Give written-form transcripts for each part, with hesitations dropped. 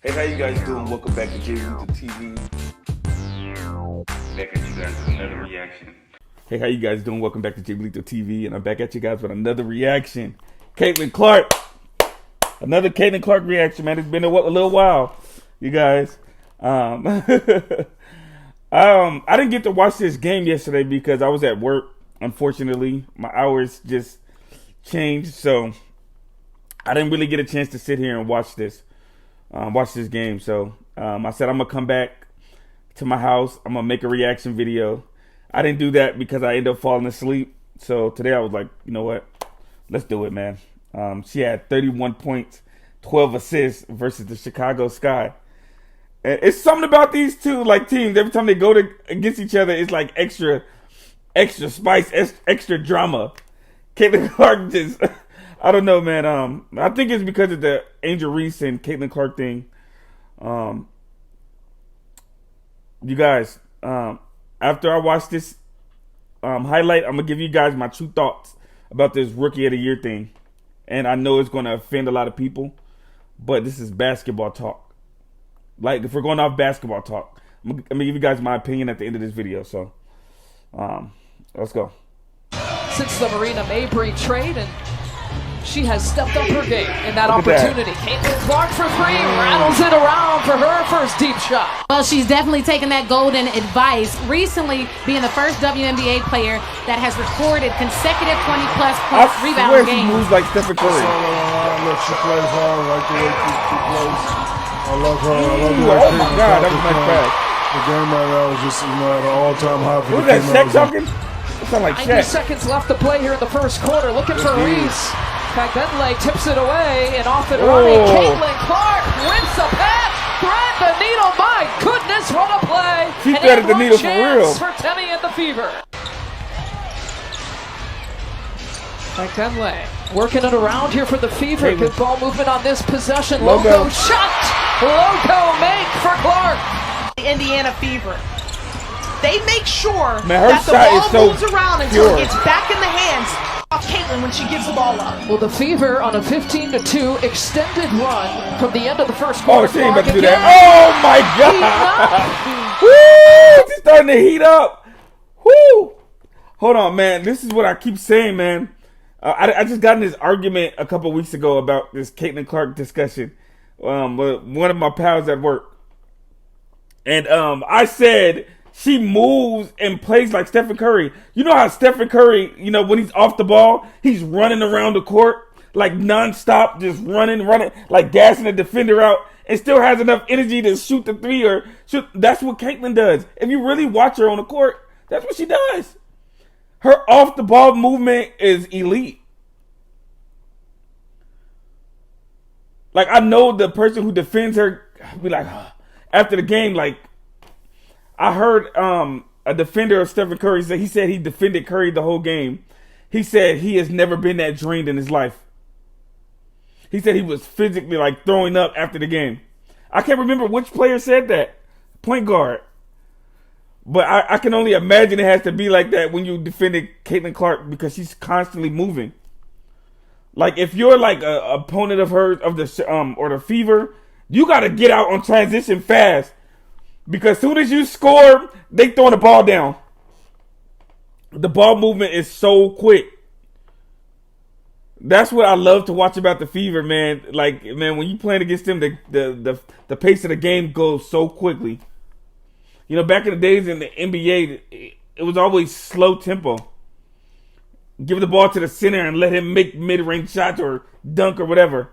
Hey, how you guys doing? Welcome back to Luther TV. Back at you guys with another reaction. Hey, how you guys doing? Welcome back to Luther TV, and I'm back at you guys with another reaction. Caitlin Clark, another Caitlin Clark reaction, man. It's been a little while, you guys. I didn't get to watch this game yesterday because I was at work. Unfortunately, my hours just changed, so I didn't really get a chance to sit here and watch this game. So I said I'm gonna come back to my house. I'm gonna make a reaction video. I didn't do that because I ended up falling asleep. So today I was like, you know what? Let's do it, man. She had 31 points, 12 assists versus the Chicago Sky. And it's something about these two teams. Every time they go against each other, it's like extra spice, extra drama. Caitlin Clark just, I don't know, man. I think it's because of the Angel Reese and Caitlin Clark thing. You guys, after I watch this highlight, I'm gonna give you guys my true thoughts about this Rookie of the Year thing. And I know it's gonna offend a lot of people, but this is basketball talk. Like, if we're going off basketball talk, I'm gonna give you guys my opinion at the end of this video. So, let's go. Since the Marina Mabry trade, and she has stepped up her game in that opportunity. Caitlin Clark for three, rattles it around for her first deep shot. Well, she's definitely taken that golden advice. Recently, being the first WNBA player that has recorded consecutive 20-plus point rebound games. She moves like Stephen Curry. Look, she plays hard like the way she plays. I love her. I love the way oh my God, that was nice pass. The game right now is just, at an all-time high for the Shaq talking? That sound like 90 Shaq. seconds left to play here in the first quarter. Looking for Reese. Bentley tips it away and off and running. Caitlin Clark wins the pass. Thread the needle. My goodness, what a play. She threaded the needle for real. For Temi and the Fever. Bentley working it around here for the Fever. Good ball movement on this possession. Logo shot. Logo make for Clark. The Indiana Fever. They make sure that the ball moves around until it gets back in the hands of Caitlin when she gives the ball up. Well, the Fever on a 15-2 extended run from the end of the first quarter. Oh, she ain't about to do that. Oh my God! Woo! She's starting to heat up. Woo! Hold on, man. This is what I keep saying, man. I just got in this argument a couple weeks ago about this Caitlin Clark discussion with one of my pals at work. And I said she moves and plays like Stephen Curry. You know how Stephen Curry, when he's off the ball, he's running around the court like nonstop, just running, like gassing the defender out, and still has enough energy to shoot the three or shoot. That's what Caitlin does. If you really watch her on the court, that's what she does. Her off the ball movement is elite. Like, I know the person who defends her be like, after the game, like, I heard a defender of Stephen Curry say, he said he defended Curry the whole game. He said he has never been that drained in his life. He said he was physically like throwing up after the game. I can't remember which player said that. Point guard. But I can only imagine it has to be like that when you defended Caitlin Clark because she's constantly moving. Like, if you're like a opponent of hers, of the or the Fever, you got to get out on transition fast. Because as soon as you score, they throwing the ball down. The ball movement is so quick. That's what I love to watch about the Fever, man. Like, man, when you playing against them, the pace of the game goes so quickly. Back in the days in the NBA, it was always slow tempo. Give the ball to the center and let him make mid-range shots or dunk or whatever.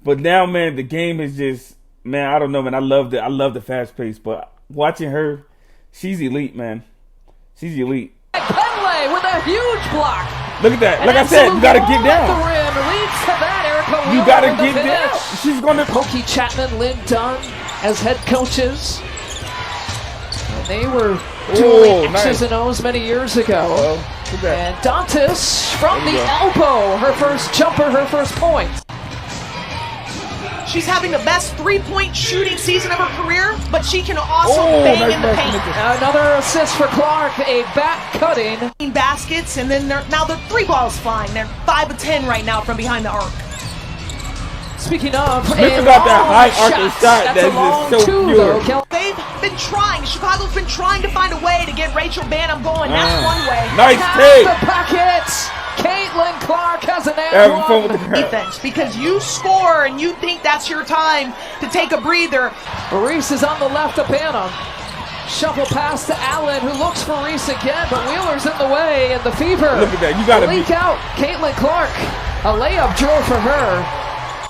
But now, man, the game is just, man, I don't know, man. I love the fast pace, but watching her, she's elite, man. She's elite. Penley with a huge block. Look at that. Like I said, you gotta get down. The rim leads to that. Erica you gotta get down. She's gonna. Pokey Chapman, Lynn Dunn as head coaches. And they were doing X's and O's many years ago. And Dantas from the elbow. Her first jumper, her first point. She's having the best three-point shooting season of her career, but she can also bang in the paint. Another assist for Clark, a back cutting. Baskets, and then now the three ball's flying. They're 5 of 10 right now from behind the arc. speaking of, Smith got that high arcing shot that's that's just so pure. They've been trying. Chicago's been trying to find a way to get Rachel Banham going. That's one way. Nice Past take. the pocket. Caitlin Clark has an and defense because you score and you think that's your time to take a breather. Reese is on the left of Banham. Shuffle pass to Allen, who looks for Reese again, but Wheeler's in the way, and the Fever. Look at that. You got to leak out. Caitlin Clark, a layup draw for her.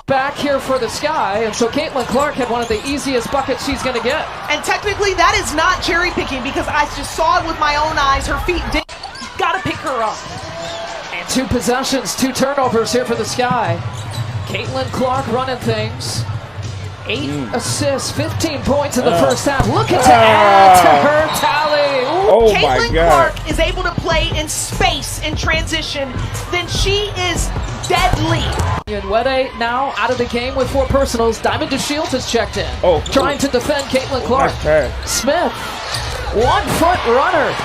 Back here for the Sky, and so Caitlin Clark had one of the easiest buckets she's going to get. And technically, that is not cherry picking because I just saw it with my own eyes. Her feet did. Got to pick her up. And 2 possessions, 2 turnovers here for the Sky. Caitlin Clark running things. 8 assists, 15 points in the first half. Looking to add to her tally. Oh Caitlin my God. Clark is able to play in space in transition. Then she is deadly. Nwede now out of the game with 4 personals. Diamond DeShields has checked in. Trying to defend Caitlin Clark. Nice pass. Smith, 1-foot runner.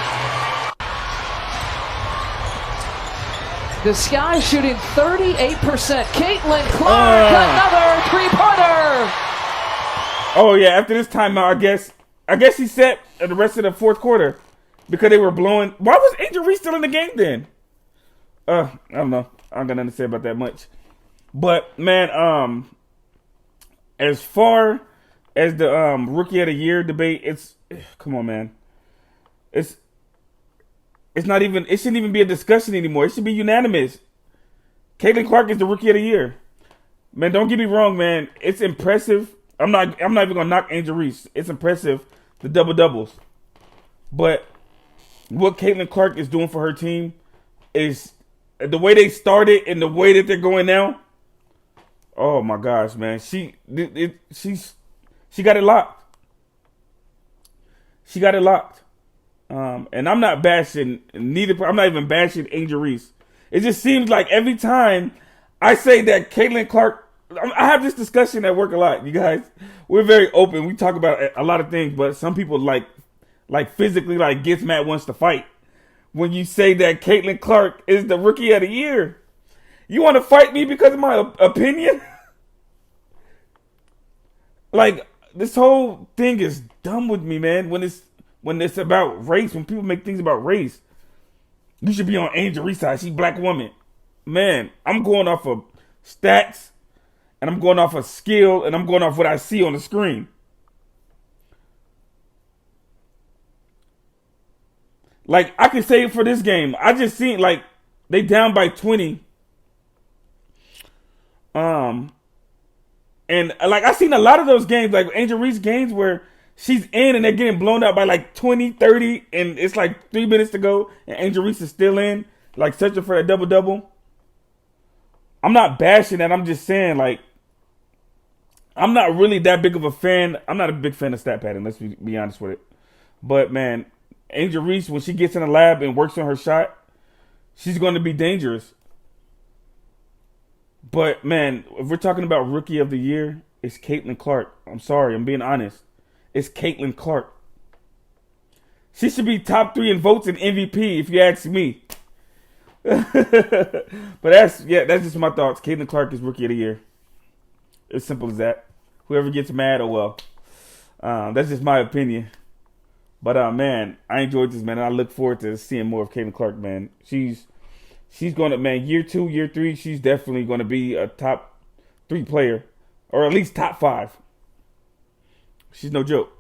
The Sky shooting 38%. Caitlin Clark, another 3-pointer. Oh yeah, after this timeout, I guess he set the rest of the fourth quarter because they were blowing. Why was Angel Reese still in the game then? I don't know. I don't got nothing to say about that much. But man, as far as the rookie of the year debate, come on, man. It's not even. It shouldn't even be a discussion anymore. It should be unanimous. Caitlin Clark is the rookie of the year. Man, don't get me wrong, man. It's impressive. I'm not even gonna knock Angel Reese. It's impressive, the double doubles. But what Caitlin Clark is doing for her team is the way they started and the way that they're going now. Oh my gosh, man. She got it locked. She got it locked. And I'm not bashing I'm not even bashing Angel Reese. It just seems like every time I say that Caitlin Clark, I have this discussion at work a lot, you guys. We're very open. We talk about a lot of things, but some people like physically gets mad, wants to fight. When you say that Caitlin Clark is the rookie of the year, you want to fight me because of my opinion? This whole thing is dumb with me, man. When it's about race, when people make things about race, you should be on Angel Reese's side. She's a black woman. Man, I'm going off of stats, and I'm going off of skill, and I'm going off what I see on the screen. I can say it for this game. I just seen, they down by 20. And, I seen a lot of those games, Angel Reese games where she's in and they're getting blown out by 20, 30, and it's 3 minutes to go, and Angel Reese is still in, searching for a double-double. I'm not bashing that. I'm just saying, I'm not really that big of a fan. I'm not a big fan of stat padding, let's be honest with it. But, man, Angel Reese, when she gets in the lab and works on her shot, she's going to be dangerous. But, man, if we're talking about rookie of the year, it's Caitlin Clark. I'm sorry, I'm being honest. It's Caitlin Clark. She should be top 3 in votes in MVP, if you ask me. But that's just my thoughts. Caitlin Clark is rookie of the year. As simple as that. Whoever gets mad, oh well. That's just my opinion. But man, I enjoyed this, man. And I look forward to seeing more of Caitlin Clark, man. She's gonna, man, year 2, year 3, she's definitely gonna be a top 3 player. Or at least top 5. She's no joke.